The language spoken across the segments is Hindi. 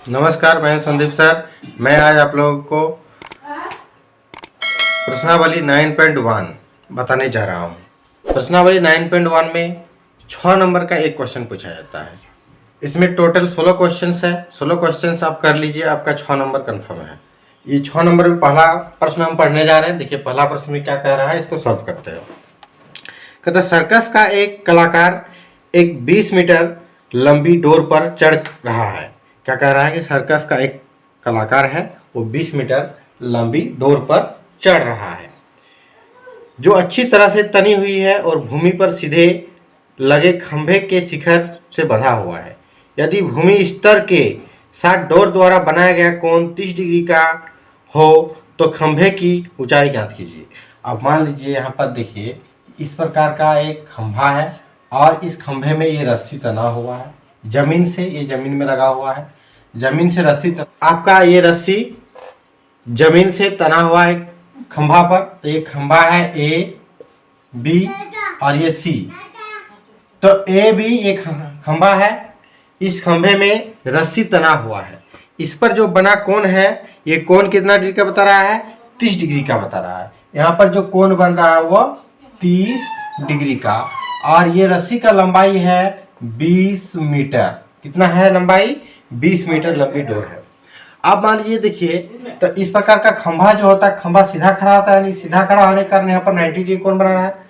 नमस्कार, मैं संदीप सर। मैं आज आप लोगों को प्रश्नावली 9.1 बताने जा रहा हूँ। प्रश्नावली 9.1 में 6 नंबर का एक क्वेश्चन पूछा जाता है। इसमें टोटल 16 क्वेश्चंस है। 16 क्वेश्चंस आप कर लीजिए, आपका 6 नंबर कन्फर्म है। ये 6 नंबर में पहला प्रश्न हम पढ़ने जा रहे हैं। देखिए पहला प्रश्न में क्या कह रहा है, इसको सॉल्व करते हैं। कहता सर्कस का एक कलाकार एक 20 मीटर लंबी डोर पर चढ़ रहा है। क्या कह रहा है कि सर्कस का एक कलाकार है, वो 20 मीटर लंबी डोर पर चढ़ रहा है जो अच्छी तरह से तनी हुई है और भूमि पर सीधे लगे खंभे के शिखर से बंधा हुआ है। यदि भूमि स्तर के साथ डोर द्वारा बनाया गया कोण 30 डिग्री का हो तो खंभे की ऊंचाई ज्ञात कीजिए। अब मान लीजिए यहाँ पर देखिए इस प्रकार का एक खंभा है और इस खंभे में ये रस्सी तना हुआ है जमीन से, ये जमीन में लगा हुआ है। जमीन से रस्सी आपका ये रस्सी जमीन से तना हुआ है खंभा पर। तो ये खंभा है ए बी और ये सी। तो ए बी ये खंभा है, इस खंभे में रस्सी तना हुआ है। इस पर जो बना कोण है ये कोण कितना डिग्री का बता रहा है, 30 डिग्री का बता रहा है। यहाँ पर जो कोण बन रहा है वो 30 डिग्री का, और ये रस्सी का लंबाई है 20 मीटर। कितना है लंबाई, 20 मीटर लंबी डोर है। अब मान लीजिए देखिए तो इस प्रकार का खंभा जो होता है, खंभा सीधा खड़ा होता है, यानी सीधा खड़ा होने के कारण यहाँ पर 90 डिग्री कोण बना रहा है।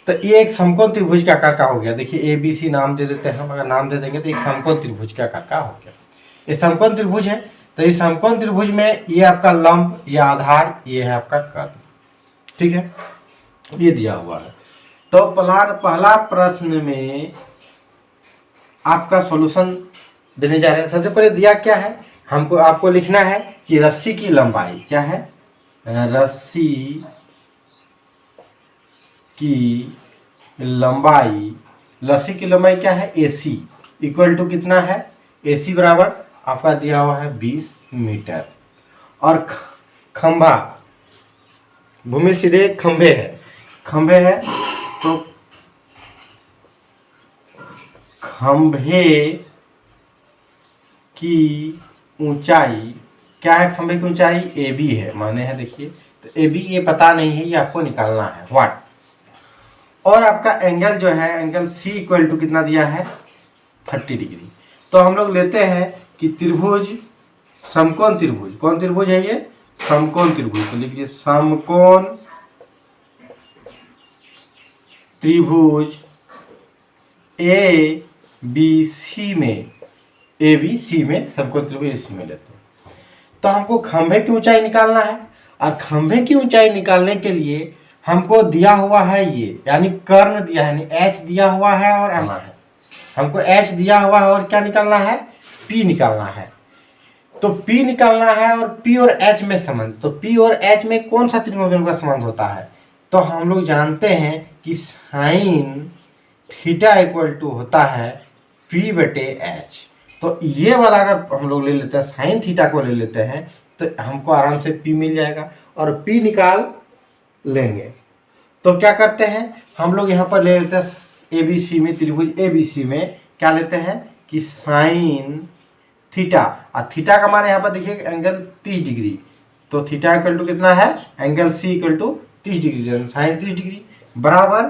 तो ये एक समकोण त्रिभुज के आकार का हो गया। देखिए ए बी सी नाम दे देते हैं हम, अगर नाम दे देंगे तो एक समकोण त्रिभुज के आकार का हो गया। ये समकोण त्रिभुज है। तो इस समकोण त्रिभुज में ये आपका लंब, ये आधार, ये है आपका कर्ण। ठीक है, ये दिया हुआ है। तो पहला प्रश्न में आपका सॉल्यूशन देने जा रहे हैं। सबसे पहले दिया क्या है, हमको आपको लिखना है कि रस्सी की लंबाई क्या है, रस्सी की लंबाई क्या है, AC इक्वल टू कितना है, AC बराबर आपका दिया हुआ है 20 मीटर। और खंभा, भूमि सीधे खंभे है तो खंभे की ऊंचाई क्या है, खंभे की ऊंचाई AB है माने है। देखिए तो AB ये पता नहीं है, ये आपको निकालना है वाट। और आपका एंगल जो है, एंगल C इक्वल टू कितना दिया है, 30 डिग्री। तो हम लोग लेते हैं कि त्रिभुज, समकोण त्रिभुज, कौन त्रिभुज है ये, समकोण त्रिभुज। तो लिखिए समकोण त्रिभुज ABC में, ABC में समकोण त्रिभुज AC में लेते हैं। तो हमको खंभे की ऊंचाई निकालना है, और खंभे की ऊंचाई निकालने के लिए हमको दिया हुआ है ये, यानी कर्ण दिया है, यानी H दिया हुआ है और आना है। हमको H दिया हुआ है और क्या निकालना है, P निकालना है। तो P निकालना है और P और H में संबंध। तो P और H में कौन सा त्रिकोण का संबंध होता है, तो हम लोग जानते हैं कि साइन थीटा इक्वल टू होता है P बटे H। तो ये वाला अगर हम लोग ले लेते हैं, साइन थीटा को ले लेते हैं, तो हमको आराम से P मिल जाएगा और P निकाल लेंगे। तो क्या करते हैं हम लोग यहाँ पर ले लेते हैं ABC में, त्रिभुज ABC में क्या लेते हैं कि साइन थीटा, और थीटा का मान यहाँ पर देखिए एंगल 30 डिग्री। तो थीटा इक्वल टू कितना है, angle C equal to 30 degree, sine 30 degree बराबर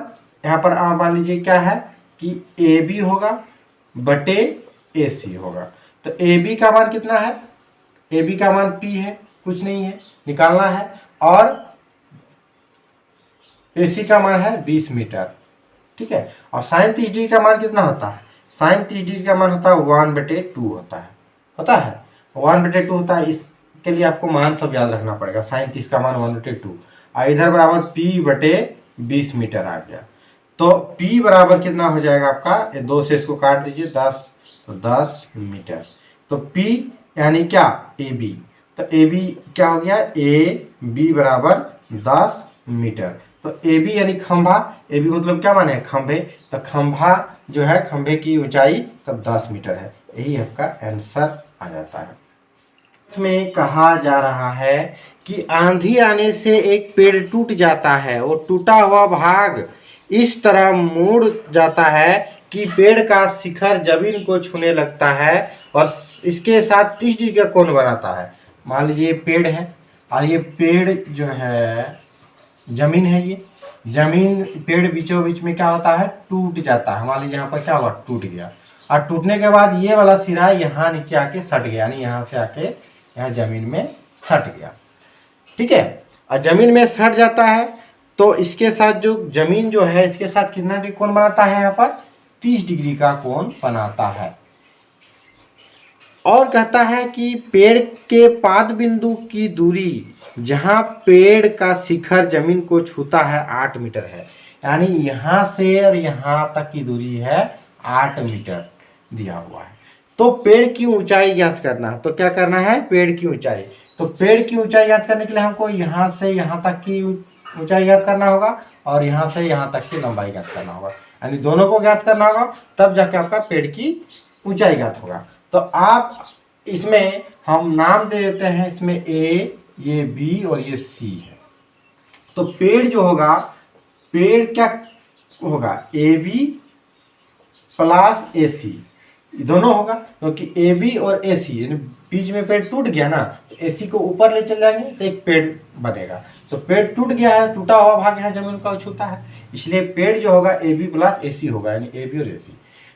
यहाँ पर मान लीजिए क्या है कि AB होगा बटे AC होगा। तो AB का मान कितना है, AB का मान P है, कुछ नहीं है, निकालना है। और AC का मान है 20 मीटर। ठीक है, और साइन 30 डिग्री का मान कितना होता है, साइन 30 डिग्री का मान होता है 1/2 होता है 1/2 होता है। इसके लिए आपको मान सब याद रखना पड़ेगा। साइन 30 का मान 1/2, और इधर बराबर P बटे 20 मीटर आ गया। तो P बराबर कितना हो जाएगा आपका, 2 से इसको काट दीजिए, 10, तो 10 मीटर। तो P यानी क्या, AB। तो AB क्या हो गया, AB बराबर 10 मीटर। तो AB यानी खंभा, AB मतलब क्या माने, खंभे। तो खंभा जो है, खंभे की ऊंचाई तब 10 मीटर है। यही आपका आंसर आ जाता है। इसमें कहा जा रहा है कि आंधी आने से एक पेड़ टूट जाता है और टूटा हुआ भाग इस तरह मुड़ जाता है कि पेड़ का शिखर जमीन को छूने लगता है और इसके साथ 30 डिग्री का कोण बनाता है। मान लीजिए पेड़ है और ये पेड़ जो है जमीन है, ये जमीन पेड़ बीचों बीच में क्या होता है, टूट जाता है। मान लीजिए यहाँ पर क्या हुआ, टूट गया, और टूटने के बाद ये वाला सिरा यहाँ नीचे आके सट गया, यानी यहाँ से आके यहाँ जमीन में सट गया। ठीक है, और जमीन में सट जाता है तो इसके साथ जो जमीन जो है इसके साथ कितना डिग्री कोण बनाता है, यहाँ पर 30 डिग्री का कोण बनाता है। और कहता है कि पेड़ के पाद बिंदु की दूरी जहां पेड़ का शिखर जमीन को छूता है 8 मीटर है, यानी यहां से और यहां तक की दूरी है 8 मीटर दिया हुआ है। तो पेड़ की ऊंचाई ज्ञात करना है, तो क्या करना है, पेड़ की ऊंचाई। तो पेड़ की ऊंचाई ज्ञात करने के लिए हमको यहां से यहां तक की ऊंचाई ज्ञात करना होगा और यहां से यहां तक की लंबाई ज्ञात करना होगा, यानी दोनों को ज्ञात करना होगा, तब जाके आपका पेड़ की ऊंचाई ज्ञात होगा। तो आप इसमें हम नाम दे देते हैं, इसमें ए, ये बी और ये सी है। तो पेड़ जो होगा, पेड़ क्या होगा, ए बी प्लस ए सी दोनों होगा, क्योंकि ए बी और ए सी यानी बीच में पेड़ टूट गया ना, तो ए सी को ऊपर ले चल जाएंगे तो एक पेड़ बनेगा। तो पेड़ टूट गया है, टूटा हुआ भाग है जमीन का छूता है, इसलिए पेड़ जो होगा ए बी प्लस ए सी होगा, यानी ए बी और ए सी।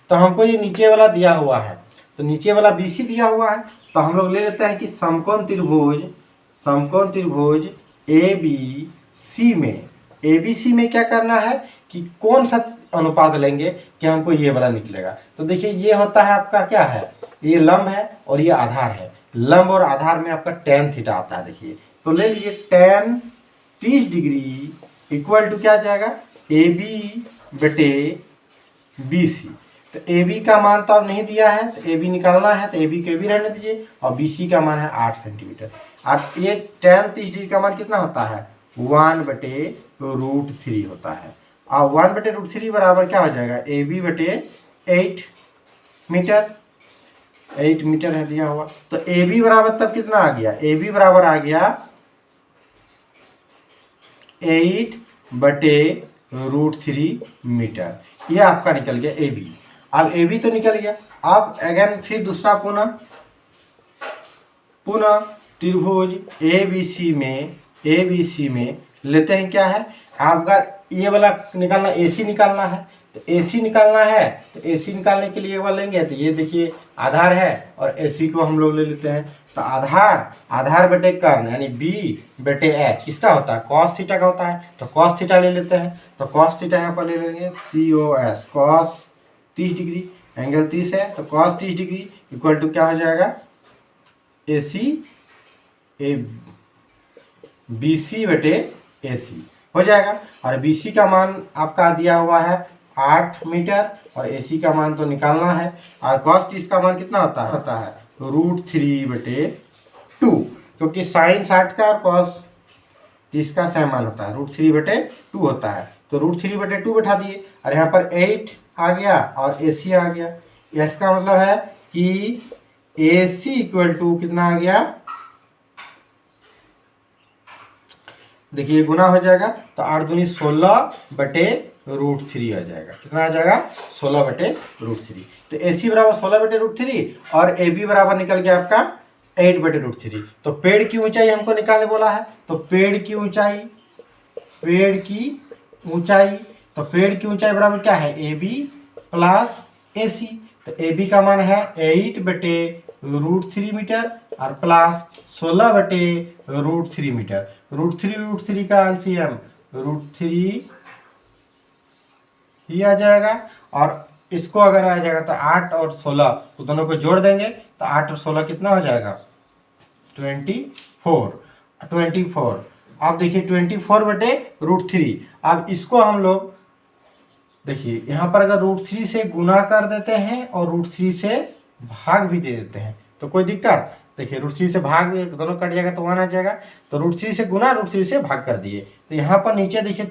तो हमको ये नीचे वाला दिया हुआ है, तो नीचे वाला बी सी दिया हुआ है, तो हम लोग ले लेते हैं कि समकोण त्रिभुज ए बी सी में, ए बी सी में क्या करना है कि कौन सा अनुपात लेंगे कि हमको ये वाला निकलेगा। तो देखिए ये होता है आपका क्या है, ये लंब है और ये आधार है, लंब और आधार में आपका tan थीटा आता है। देखिए तो ले लीजिए tan 30 डिग्री इक्वल टू क्या आ जाएगा, ए बी बटे बी सी। तो ए बी का मान तो अब नहीं दिया है, तो ए बी निकालना है, तो ए बी को ए बी रहने दीजिए, और बी सी का मान है 8 सेंटीमीटर। अब ये tan 30 डिग्री का मान कितना होता है, 1/√3 होता है, और 1/√3 बराबर क्या हो जाएगा, ए बी बटे 8 मीटर, 8 मीटर है दिया हुआ। तो ए बी बराबर तब कितना आ गया, ए बी बराबर आ गया 8/√3 मीटर, ये आपका निकल गया ए बी। अब ए बी तो निकल गया, अब अगेन फिर दूसरा पुनः त्रिभुज ए बी सी में लेते हैं, क्या है आपका ये वाला निकालना, ए सी निकालना है। तो ए सी निकालना है, तो ए सी निकालने के लिए वाला लेंगे, तो ये देखिए आधार है और ए सी को हम लोग ले लेते हैं। तो आधार बटे कर्ण यानी बी बटे एच किसका होता है, कॉस थीटा का होता है, तो कॉस थीटा ले लेते हैं। तो कॉस थीटा यहाँ पर ले लेंगे COS, कॉस 30 डिग्री, एंगल 30 है, तो कॉस 30 डिग्री इक्वल टू क्या हो जाएगा, BC बटे AC हो जाएगा। और BC का मान आपका दिया हुआ है 8 मीटर और AC का मान तो निकालना है, और cos 30 का मान कितना होता है √3/2, क्योंकि साइन 60 का और cos 30 का सेम मान होता है, √3/2 होता है। तो √3/2 बैठा दिए, और यहाँ पर 8 आ गया और AC आ गया। इसका मतलब है कि AC इक्वल टू कितना आ गया, देखिए गुना हो जाएगा, तो 8 दूनी 16/√3 आ जाएगा। कितना आ जाएगा, 16/√3। तो AC बराबर 16/√3 और AB बराबर निकल गया आपका 8/√3। तो पेड़ की ऊंचाई हमको निकालने बोला है, तो पेड़ की ऊंचाई बराबर क्या है, AB प्लस AC। तो AB का मान है 8/√3 मीटर और प्लस 16/√3 मीटर। √3 का LCM √3 ही आ जाएगा, और इसको अगर आ जाएगा तो 8 और 16 तो दोनों को जोड़ देंगे, तो 8 और 16 कितना हो जाएगा, 24। अब देखिए 24/√3। अब इसको हम लोग देखिए यहाँ पर अगर √3 से गुना कर देते हैं और √3 से भाग भी दे देते हैं तो कोई दिक्कत, देखिए √3 से भाग दोनों कट जाएगा तो 1 आ जाएगा। तो √3 से गुना √3 से भाग कर दिए, तो यहाँ पर नीचे देखिए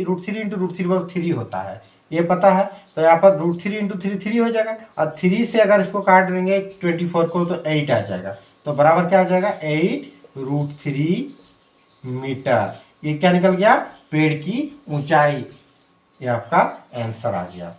√3 × √3 होता है, ये पता है। तो यहाँ पर √3 × 3 हो जाएगा, और 3 से अगर इसको काट देंगे 24 को तो 8 आ जाएगा। तो बराबर क्या आ जाएगा, 8√3 मीटर। ये क्या निकल गया, पेड़ की ऊंचाई, ये आपका आंसर आ गया।